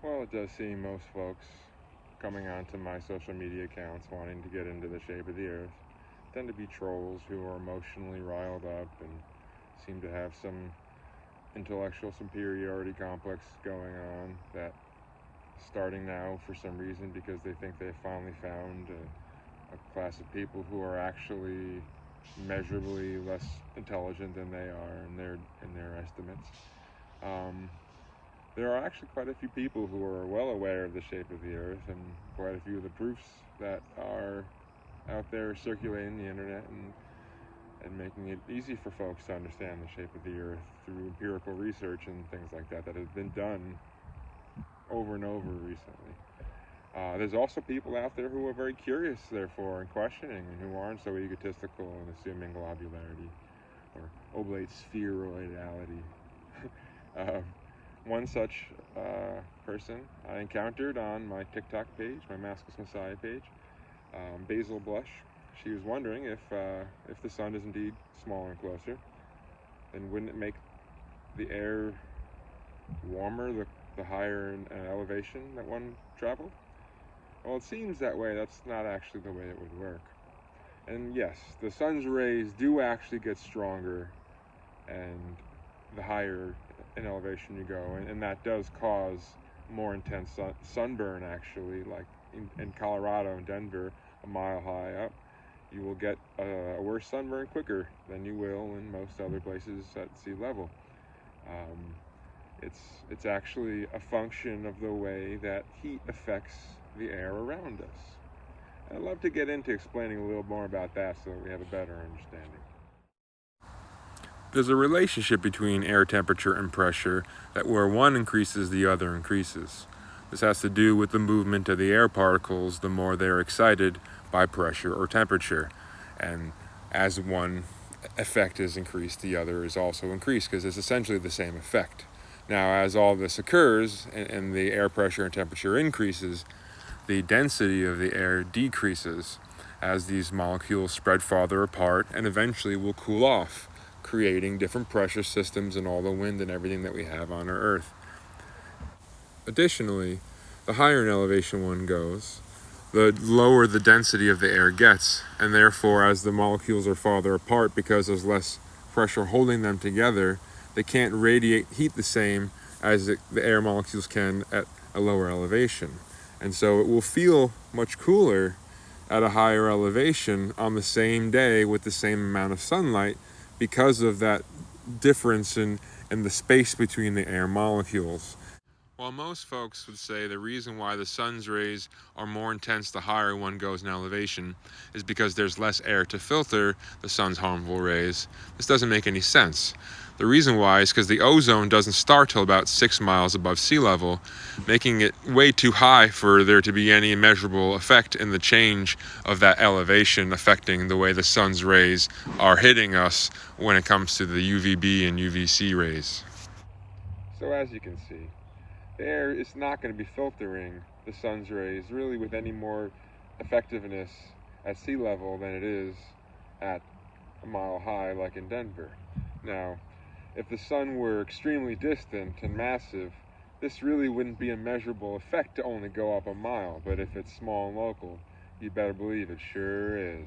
Well, it does seem most folks coming onto my social media accounts wanting to get into the shape of the earth tend to be trolls who are emotionally riled up and seem to have some intellectual superiority complex going on, that starting now for some reason because they think they've finally found a class of people who are actually measurably less intelligent than they are in their estimates. Um, there are actually quite a few people who are well aware of the shape of the earth, and quite a few of the proofs that are out there circulating the internet and making it easy for folks to understand the shape of the earth through empirical research and things like that that has been done over and over recently. There's also people out there who are very curious, therefore, and questioning, and who aren't so egotistical and assuming globularity or oblate spheroidality. One such person I encountered on my TikTok page, my Maskless Messiah page, Basil Blush. She was wondering if the sun is indeed smaller and closer, then wouldn't it make the air warmer the higher in elevation that one traveled? Well, it seems that way. That's not actually the way it would work. And yes, the sun's rays do actually get stronger and the higher in elevation you go, and that does cause more intense sunburn actually, like in Colorado and Denver, a mile high up. You will get a worse sunburn quicker than you will in most other places at sea level. It's actually a function of the way that heat affects the air around us. I'd love to get into explaining a little more about that so that we have a better understanding. There's a relationship between air temperature and pressure that where one increases, the other increases. This has to do with the movement of the air particles the more they're excited by pressure or temperature. And as one effect is increased, the other is also increased because it's essentially the same effect. Now, as all this occurs and the air pressure and temperature increases, the density of the air decreases as these molecules spread farther apart and eventually will cool off, creating different pressure systems and all the wind and everything that we have on our Earth. Additionally, the higher in elevation one goes, the lower the density of the air gets, and therefore as the molecules are farther apart because there's less pressure holding them together, they can't radiate heat the same as the air molecules can at a lower elevation. And so it will feel much cooler at a higher elevation on the same day with the same amount of sunlight because of that difference in the space between the air molecules. While most folks would say the reason why the sun's rays are more intense the higher one goes in elevation is because there's less air to filter the sun's harmful rays, this doesn't make any sense. The reason why is because the ozone doesn't start till about 6 miles above sea level, making it way too high for there to be any measurable effect in the change of that elevation affecting the way the sun's rays are hitting us when it comes to the UVB and UVC rays. So as you can see, the air is not going to be filtering the sun's rays really with any more effectiveness at sea level than it is at a mile high like in Denver. Now, if the sun were extremely distant and massive, this really wouldn't be a measurable effect to only go up a mile, but if it's small and local, you better believe it sure is.